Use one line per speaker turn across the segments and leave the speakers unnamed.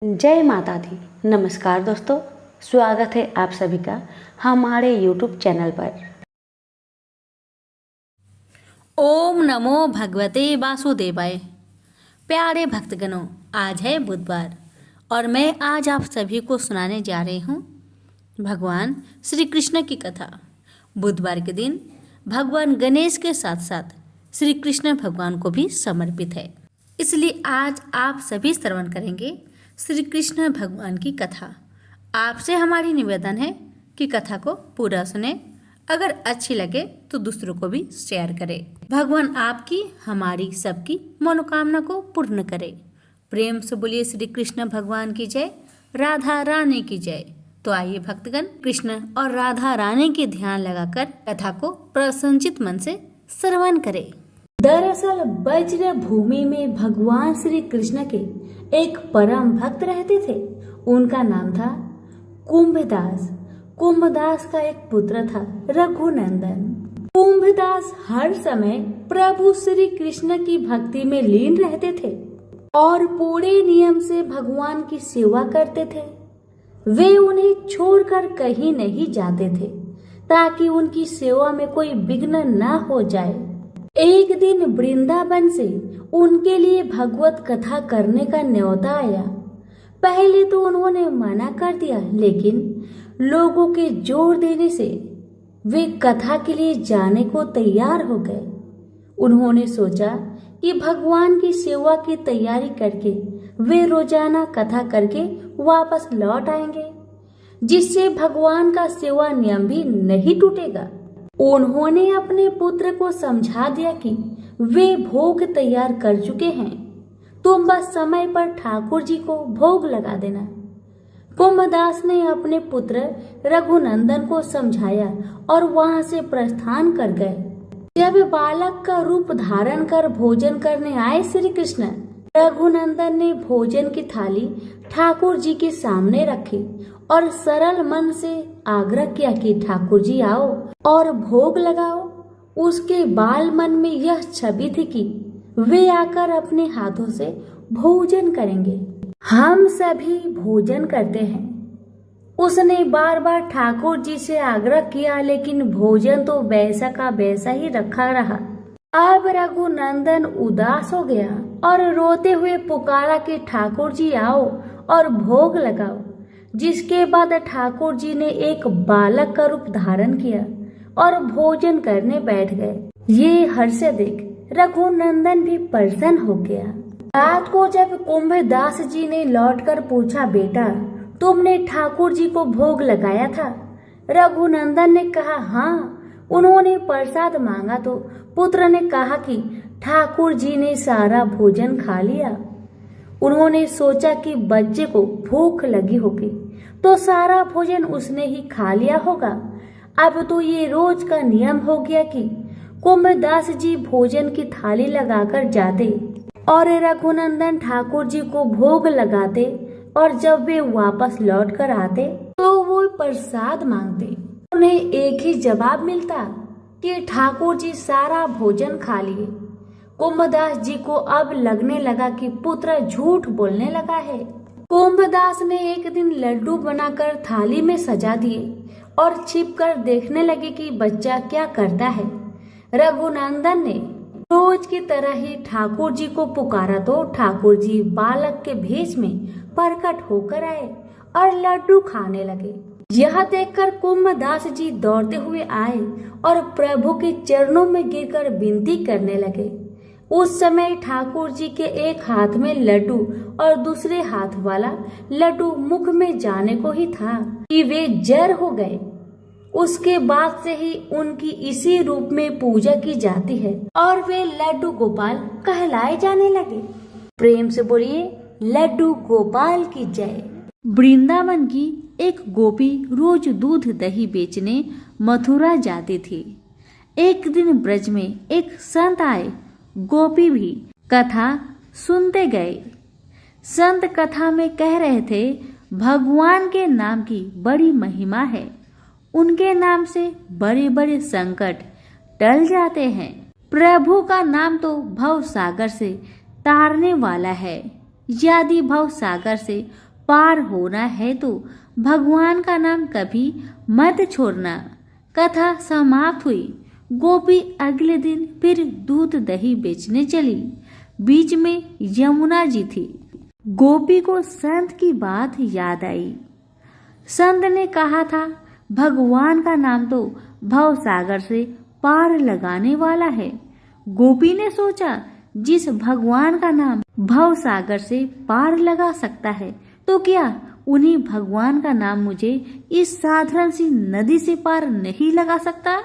जय माता दी। नमस्कार दोस्तों, स्वागत है आप सभी का हमारे YouTube चैनल पर।
ओम नमो भगवते वासुदेवाय। प्यारे भक्तगणों, आज है बुधवार और मैं आज आप सभी को सुनाने जा रही हूँ भगवान श्री कृष्ण की कथा। बुधवार के दिन भगवान गणेश के साथ साथ श्री कृष्ण भगवान को भी समर्पित है, इसलिए आज आप सभी श्रवण करेंगे श्री कृष्ण भगवान की कथा। आपसे हमारी निवेदन है कि कथा को पूरा सुने, अगर अच्छी लगे तो दूसरों को भी शेयर करें। भगवान आपकी हमारी सबकी मनोकामना को पूर्ण करे। प्रेम से बोलिए श्री कृष्ण भगवान की जय, राधा रानी की जय। तो आइए भक्तगण, कृष्ण और राधा रानी के ध्यान लगाकर कथा को प्रसन्नचित मन से श्रवण करें।
दरअसल वज्र भूमि में भगवान श्री कृष्ण के एक परम भक्त रहते थे। उनका नाम था कुंभदास। कुंभदास का एक पुत्र था रघुनंदन। कुंभदास हर समय प्रभु श्री कृष्ण की भक्ति में लीन रहते थे और पूरे नियम से भगवान की सेवा करते थे। वे उन्हें छोड़कर कहीं नहीं जाते थे ताकि उनकी सेवा में कोई विघ्न न हो जाए। एक दिन वृंदावन से उनके लिए भगवत कथा करने का न्योता आया। पहले तो उन्होंने मना कर दिया, लेकिन लोगों के जोर देने से वे कथा के लिए जाने को तैयार हो गए। उन्होंने सोचा कि भगवान की सेवा की तैयारी करके वे रोजाना कथा करके वापस लौट आएंगे, जिससे भगवान का सेवा नियम भी नहीं टूटेगा। उन्होंने अपने पुत्र को समझा दिया कि वे भोग तैयार कर चुके हैं, तुम बस समय पर ठाकुर जी को भोग लगा देना। कुंभदास ने अपने पुत्र रघुनंदन को समझाया और वहां से प्रस्थान कर गए। जब बालक का रूप धारण कर भोजन करने आए श्री कृष्ण, रघुनंदन ने भोजन की थाली ठाकुर जी के सामने रखी और सरल मन से आग्रह किया कि ठाकुर जी आओ और भोग लगाओ। उसके बाल मन में यह छवि थी कि वे आकर अपने हाथों से भोजन करेंगे। हम सभी भोजन करते हैं। उसने बार बार ठाकुर जी से आग्रह किया, लेकिन भोजन तो वैसा का वैसा ही रखा रहा। अब रघुनंदन उदास हो गया और रोते हुए पुकारा कि ठाकुर जी आओ और भोग लगाओ। जिसके बाद ठाकुर जी ने एक बालक का रूप धारण किया और भोजन करने बैठ गए। ये हर्ष देख रघुनंदन भी प्रसन्न हो गया। रात को जब कुंभदास जी ने लौटकर पूछा, बेटा तुमने ठाकुर जी को भोग लगाया था? रघुनंदन ने कहा, हाँ। उन्होंने प्रसाद मांगा तो पुत्र ने कहा कि ठाकुर जी ने सारा भोजन खा लिया। उन्होंने सोचा कि बच्चे को भूख लगी होगी तो सारा भोजन उसने ही खा लिया होगा। अब तो ये रोज का नियम हो गया कि कुंभदास जी भोजन की थाली लगाकर जाते और रघुनंदन ठाकुर जी को भोग लगाते, और जब वे वापस लौट कर आते तो वो प्रसाद मांगते। उन्हें एक ही जवाब मिलता कि ठाकुर जी सारा भोजन खा लिए। कुंभदास जी को अब लगने लगा कि पुत्र झूठ बोलने लगा है। कुंभदास ने एक दिन लड्डू बनाकर थाली में सजा दिए और छिपकर देखने लगे कि बच्चा क्या करता है। रघुनंदन ने रोज की तरह ही ठाकुर जी को पुकारा तो ठाकुर जी बालक के भेष में प्रकट होकर आए और लड्डू खाने लगे। यह देखकर कुंभदास जी दौड़ते हुए आए और प्रभु के चरणों में गिरकर विनती करने लगे। उस समय ठाकुर जी के एक हाथ में लड्डू और दूसरे हाथ वाला लड्डू मुख में जाने को ही था कि वे जर हो गए। उसके बाद से ही उनकी इसी रूप में पूजा की जाती है और वे लड्डू गोपाल कहलाए जाने लगे। प्रेम से बोलिए लड्डू गोपाल की जय।
वृंदावन की एक गोपी रोज दूध दही बेचने मथुरा जाती थी। एक दिन ब्रज में एक संत आए। गोपी भी कथा सुनते गए। संत कथा में कह रहे थे, भगवान के नाम की बड़ी महिमा है। उनके नाम से बड़े बड़े संकट टल जाते हैं। प्रभु का नाम तो भव सागर से तारने वाला है। यदि भव सागर से पार होना है तो भगवान का नाम कभी मत छोड़ना। कथा समाप्त हुई। गोपी अगले दिन फिर दूध दही बेचने चली। बीच में यमुना जी थी। गोपी को संत की बात याद आई। संत ने कहा था, भगवान का नाम तो भव सागर से पार लगाने वाला है। गोपी ने सोचा, जिस भगवान का नाम भव सागर से पार लगा सकता है, तो क्या उन्हीं भगवान का नाम मुझे इस साधारण सी नदी से पार नहीं लगा सकता?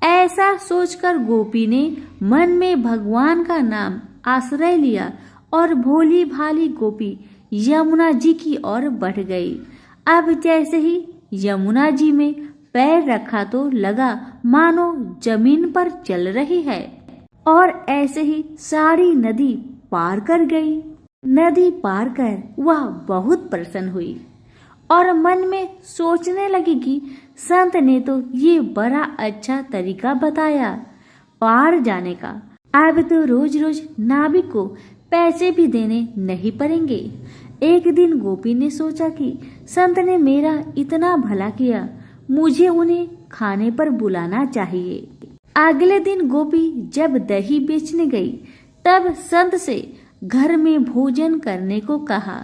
ऐसा सोचकर गोपी ने मन में भगवान का नाम आश्रय लिया और भोली भाली गोपी यमुना जी की ओर बढ़ गई। अब जैसे ही यमुना जी में पैर रखा तो लगा मानो जमीन पर चल रही है, और ऐसे ही सारी नदी पार कर गई। नदी पार कर वह बहुत प्रसन्न हुई और मन में सोचने लगी कि संत ने तो ये बड़ा अच्छा तरीका बताया पार जाने का। अब तो रोज रोज नाविक को पैसे भी देने नहीं पड़ेंगे। एक दिन गोपी ने सोचा कि संत ने मेरा इतना भला किया, मुझे उन्हें खाने पर बुलाना चाहिए। अगले दिन गोपी जब दही बेचने गई, तब संत से घर में भोजन करने को कहा।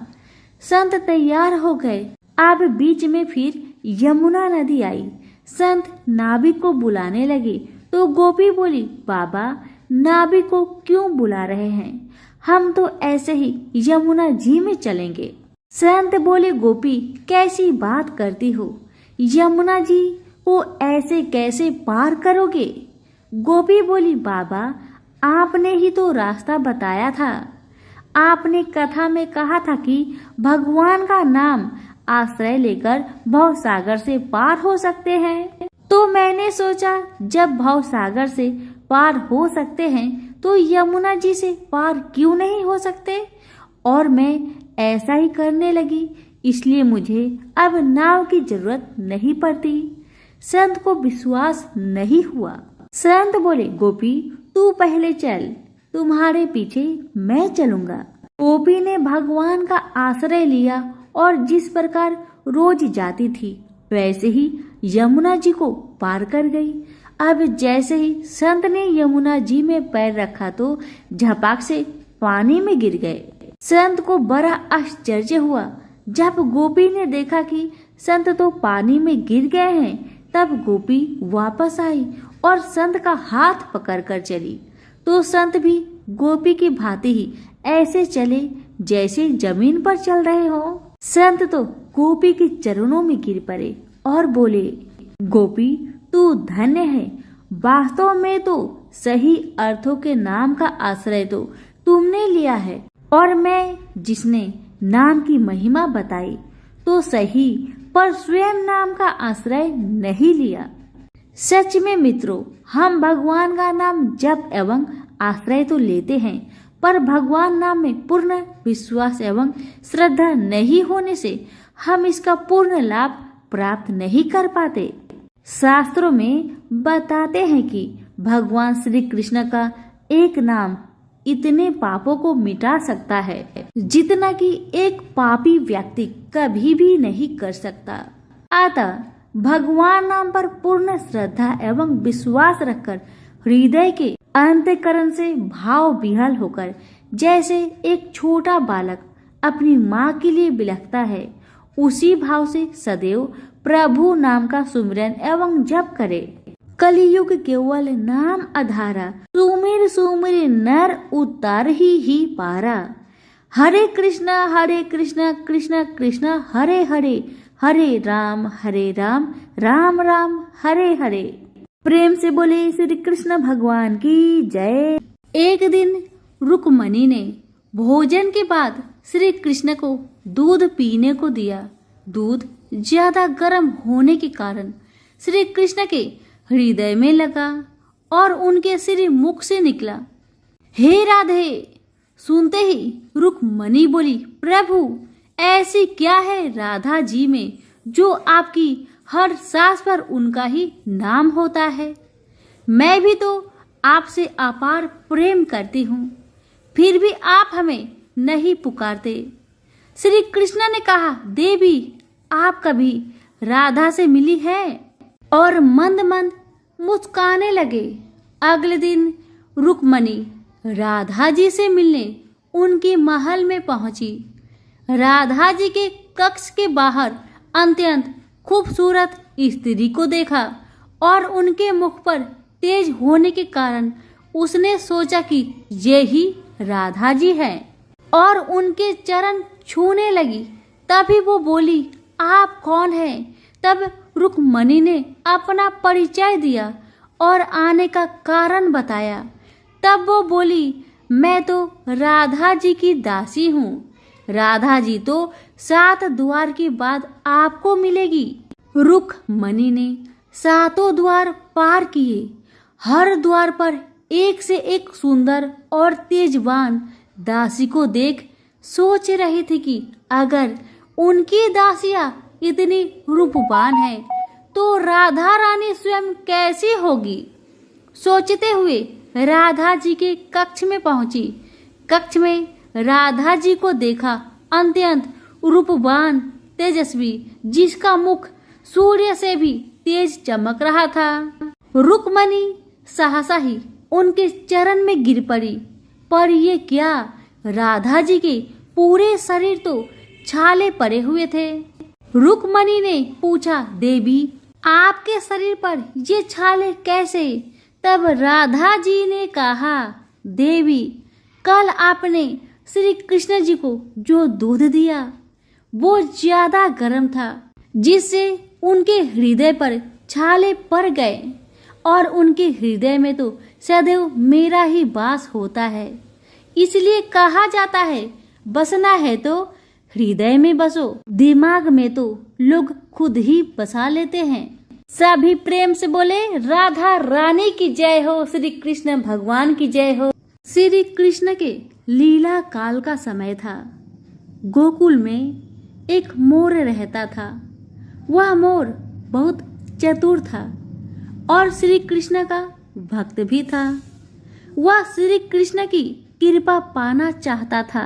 संत तैयार हो गए। अब बीच में फिर यमुना नदी आई। संत नाविक को बुलाने लगे तो गोपी बोली, बाबा नाविक को क्यों बुला रहे हैं? हम तो ऐसे ही यमुना जी में चलेंगे। संत बोले, गोपी कैसी बात करती हो? यमुना जी को ऐसे कैसे पार करोगे? गोपी बोली, बाबा आपने ही तो रास्ता बताया था। आपने कथा में कहा था कि भगवान का नाम आश्रय लेकर भव सागर से पार हो सकते हैं। तो मैंने सोचा, जब भव सागर से पार हो सकते हैं तो यमुना जी से पार क्यों नहीं हो सकते? और मैं ऐसा ही करने लगी, इसलिए मुझे अब नाव की जरूरत नहीं पड़ती। संत को विश्वास नहीं हुआ। संत बोले, गोपी तू पहले चल, तुम्हारे पीछे मैं चलूंगा। गोपी ने भगवान का आश्रय लिया और जिस प्रकार रोज जाती थी वैसे ही यमुना जी को पार कर गई। अब जैसे ही संत ने यमुना जी में पैर रखा तो झपाक से पानी में गिर गए। संत को बड़ा आश्चर्य हुआ। जब गोपी ने देखा कि संत तो पानी में गिर गए हैं, तब गोपी वापस आई और संत का हाथ पकड़कर चली। तो संत भी गोपी की भांति ही ऐसे चले जैसे जमीन पर चल रहे हो। संत तो गोपी के चरणों में गिर पड़े और बोले, गोपी तू धन्य है। वास्तव में तो सही अर्थों के नाम का आश्रय तो तुमने लिया है, और मैं जिसने नाम की महिमा बताई तो सही, पर स्वयं नाम का आश्रय नहीं लिया। सच में मित्रों, हम भगवान का नाम जप एवं आश्रय तो लेते हैं, पर भगवान नाम में पूर्ण विश्वास एवं श्रद्धा नहीं होने से हम इसका पूर्ण लाभ प्राप्त नहीं कर पाते। शास्त्रों में बताते हैं कि भगवान श्री कृष्ण का एक नाम इतने पापों को मिटा सकता है जितना कि एक पापी व्यक्ति कभी भी नहीं कर सकता। अतः भगवान नाम पर पूर्ण श्रद्धा एवं विश्वास रखकर हृदय के अंतःकरण से भाव विह्वल होकर जैसे एक छोटा बालक अपनी माँ के लिए बिलखता है, उसी भाव से सदैव प्रभु नाम का सुमिरन एवं जप करे। कलियुग केवल नाम आधारा, सुमिर सुमिर नर उतार ही पारा। हरे कृष्ण कृष्ण कृष्ण हरे हरे, हरे राम राम राम हरे हरे। प्रेम से बोले श्री कृष्ण भगवान की जय। एक दिन रुक्मणी ने भोजन के बाद श्री कृष्ण को दूध पीने को दिया। दूध ज्यादा गर्म होने के कारण श्री कृष्ण के हृदय में लगा और उनके श्री मुख से निकला, हे राधे। सुनते ही रुक्मणी बोली, प्रभु ऐसी क्या है राधा जी में जो आपकी हर सांस पर उनका ही नाम होता है? मैं भी तो आपसे अपार प्रेम करती हूँ, फिर भी आप हमें नहीं पुकारते। श्री कृष्ण ने कहा, देवी आप कभी राधा से मिली है? और मंद मंद मुस्काने लगे। अगले दिन रुक्मणी राधा जी से मिलने उनके महल में पहुंची। राधा जी के कक्ष के बाहर अत्यंत खूबसूरत स्त्री को देखा और उनके मुख पर तेज होने के कारण उसने सोचा कि ये ही राधा जी है और उनके चरण छूने लगी। तभी वो बोली, आप कौन हैं? तब रुक्मणी ने अपना परिचय दिया और आने का कारण बताया। तब वो बोली, मैं तो राधा जी की दासी हूँ। राधा जी तो 7 द्वार के बाद आपको मिलेगी। रुक्मणी ने 7 द्वार पार किए। हर द्वार पर एक से एक सुंदर और तेजवान दासी को देख सोच रही थी कि अगर उनकी दासियां इतनी रूपवान है तो राधा रानी स्वयं कैसी होगी। सोचते हुए राधा जी के कक्ष में पहुंची। कक्ष में राधा जी को देखा, अत्यंत रूपवान तेजस्वी, जिसका मुख सूर्य से भी तेज चमक रहा था। रुक्मणी सहसा ही उनके चरण में गिर पड़ी। पर ये क्या, राधा जी के पूरे शरीर तो छाले पड़े हुए थे। रुक्मणी ने पूछा, देवी आपके शरीर पर ये छाले कैसे? तब राधा जी ने कहा, देवी कल आपने श्री कृष्ण जी को जो दूध दिया वो ज्यादा गर्म था, जिससे उनके हृदय पर छाले पड़ गए और उनके हृदय में तो सदैव मेरा ही वास होता है। इसलिए कहा जाता है, बसना है तो हृदय में बसो, दिमाग में तो लोग खुद ही बसा लेते हैं। सभी प्रेम से बोले, राधा रानी की जय हो, श्री कृष्ण भगवान की जय हो। श्री कृष्ण के लीला काल का समय था। गोकुल में एक मोर रहता था। वह मोर बहुत चतुर था और श्री कृष्ण का भक्त भी था। वह श्री कृष्ण की कृपा पाना चाहता था।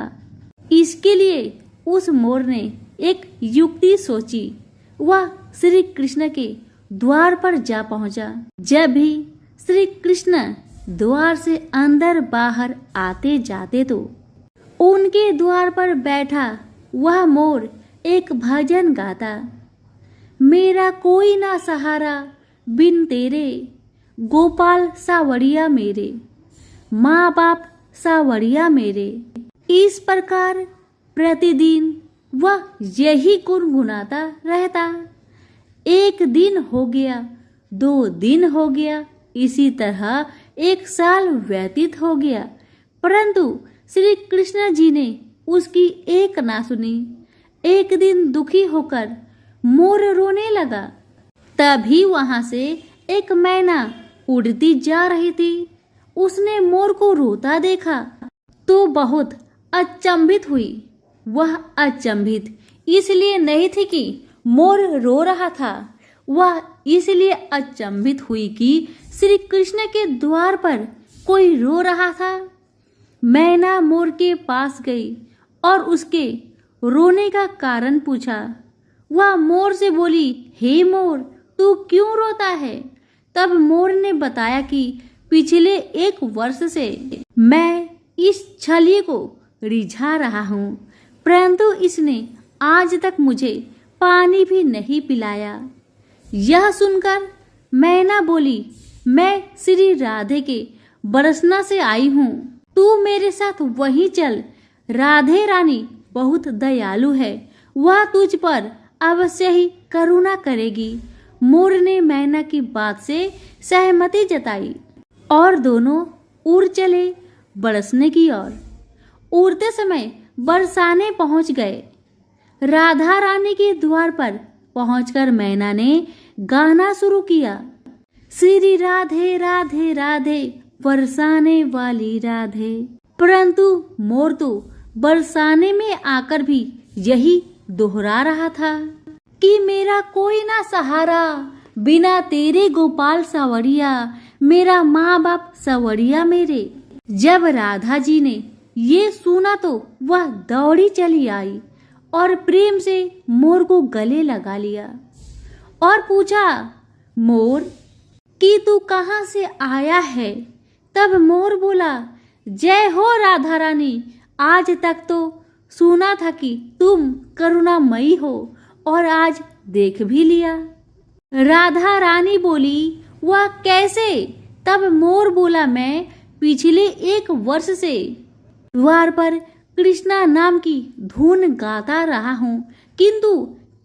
इसके लिए उस मोर ने एक युक्ति सोची। वह श्री कृष्ण के द्वार पर जा पहुंचा। जब भी श्री कृष्ण द्वार से अंदर बाहर आते जाते तो उनके द्वार पर बैठा वह मोर एक भजन गाता। मेरा कोई ना सहारा बिन तेरे, गोपाल सावड़िया मेरे, माँ बाप सावड़िया मेरे। इस प्रकार प्रतिदिन वह यही गुनगुनाता रहता। 1 दिन हो गया, 2 दिन हो गया, इसी तरह 1 साल व्यतीत हो गया, परंतु श्री कृष्ण जी ने उसकी एक ना सुनी। एक दिन दुखी होकर मोर रोने लगा। तभी वहां से एक मैना उड़ती जा रही थी। उसने मोर को रोता देखा तो बहुत अचंभित हुई। वह अचंभित इसलिए नहीं थी कि मोर रो रहा था, वह इसलिए अचंभित हुई कि श्री कृष्ण के द्वार पर कोई रो रहा था। मैना मोर के पास गई और उसके रोने का कारण पूछा। वह मोर से बोली, हे मोर, तू क्यों रोता है? तब मोर ने बताया कि पिछले 1 वर्ष से मैं इस छलिए को रिझा रहा हूँ, परंतु इसने आज तक मुझे पानी भी नहीं पिलाया। यह सुनकर मैना बोली, मैं श्री राधे के बरसना से आई हूँ, तू मेरे साथ वहीं चल। राधे रानी बहुत दयालु है, वह तुझ पर अवश्य ही करुणा करेगी। मोर ने मैना की बात से सहमति जताई और दोनों उड़ चले बरसने की ओर। उड़ते समय बरसाने पहुंच गए। राधा रानी के द्वार पर पहुंचकर मैना ने गाना शुरू किया। श्री राधे राधे राधे, बरसाने वाली राधे। परंतु मोर तो बरसाने में आकर भी यही दोहरा रहा था कि मेरा कोई ना सहारा बिना तेरे, गोपाल सावड़िया, मेरा माँ बाप सावड़िया मेरे। जब राधा जी ने ये सुना तो वह दौड़ी चली आई और प्रेम से मोर को गले लगा लिया और पूछा, मोर कि तू कहाँ से आया है? तब मोर बोला, जय हो राधा रानी, आज तक तो सुना था कि तुम करुणामयी हो और आज देख भी लिया। राधा रानी बोली, वह कैसे? तब मोर बोला, मैं पिछले 1 वर्ष से द्वार पर कृष्णा नाम की धुन गाता रहा हूँ, किंतु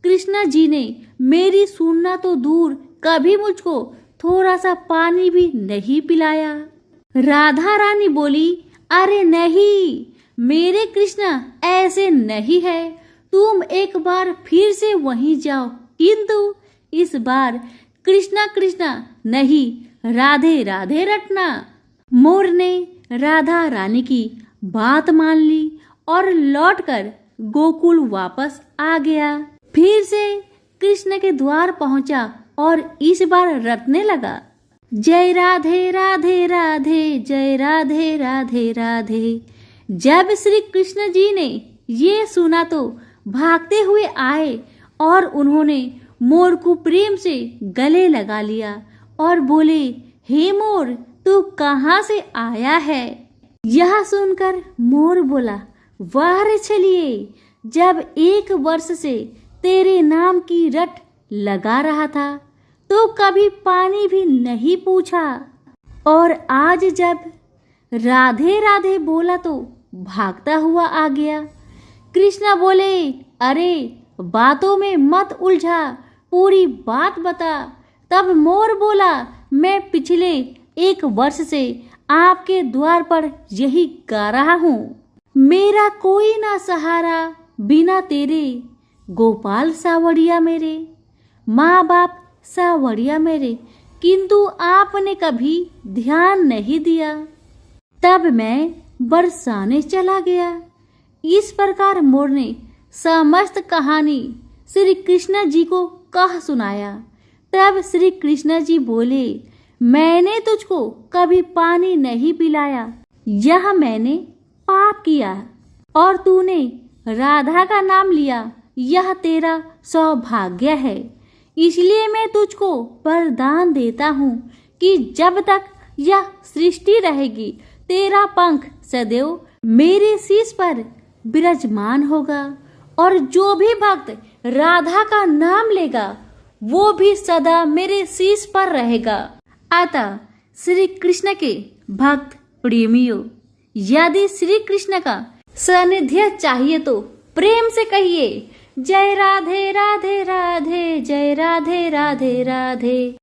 कृष्णा जी ने मेरी सुनना तो दूर कभी मुझको थोड़ा सा पानी भी नहीं पिलाया। राधा रानी बोली, अरे नहीं, मेरे कृष्णा ऐसे नहीं है, तुम एक बार फिर से वहीं जाओ, किंतु इस बार कृष्णा कृष्णा नहीं, राधे राधे रटना। मोर ने राधा रानी की बात मान ली और लौटकर गोकुल वापस आ गया। फिर से कृष्ण के द्वार पहुंचा और इस बार रटने लगा, जय राधे राधे राधे, जय राधे राधे राधे। जब श्री कृष्ण जी ने ये सुना तो भागते हुए आए और उन्होंने मोर को प्रेम से गले लगा लिया और बोले, हे मोर, तू कहाँ से आया है? यह सुनकर मोर बोला, वाह रे छलिए, जब 1 वर्ष से तेरे नाम की रट लगा रहा था तो कभी पानी भी नहीं पूछा, और आज जब राधे राधे बोला तो भागता हुआ आ गया। कृष्णा बोले, अरे बातों में मत उलझा, पूरी बात बता। तब मोर बोला, मैं पिछले 1 वर्ष से आपके द्वार पर यही गा रहा हूँ, मेरा कोई ना सहारा बिना तेरे, गोपाल सावड़िया मेरे, माँ बाप सावड़िया मेरे, किंतु आपने कभी ध्यान नहीं दिया। तब मैं बरसाने चला गया। इस प्रकार मोर ने समस्त कहानी श्री कृष्ण जी को कह सुनाया। तब श्री कृष्ण जी बोले, मैंने तुझको कभी पानी नहीं पिलाया, यह मैंने पाप किया, और तूने राधा का नाम लिया, यह तेरा सौभाग्य है। इसलिए मैं तुझको वरदान देता हूँ कि जब तक यह सृष्टि रहेगी तेरा पंख सदैव मेरे शीश पर विराजमान होगा, और जो भी भक्त राधा का नाम लेगा वो भी सदा मेरे शीश पर रहेगा। अतः श्री कृष्ण के भक्त प्रेमियों, यदि श्री कृष्ण का सानिध्य चाहिए तो प्रेम से कहिए, जय राधे राधे राधे, जय राधे राधे राधे।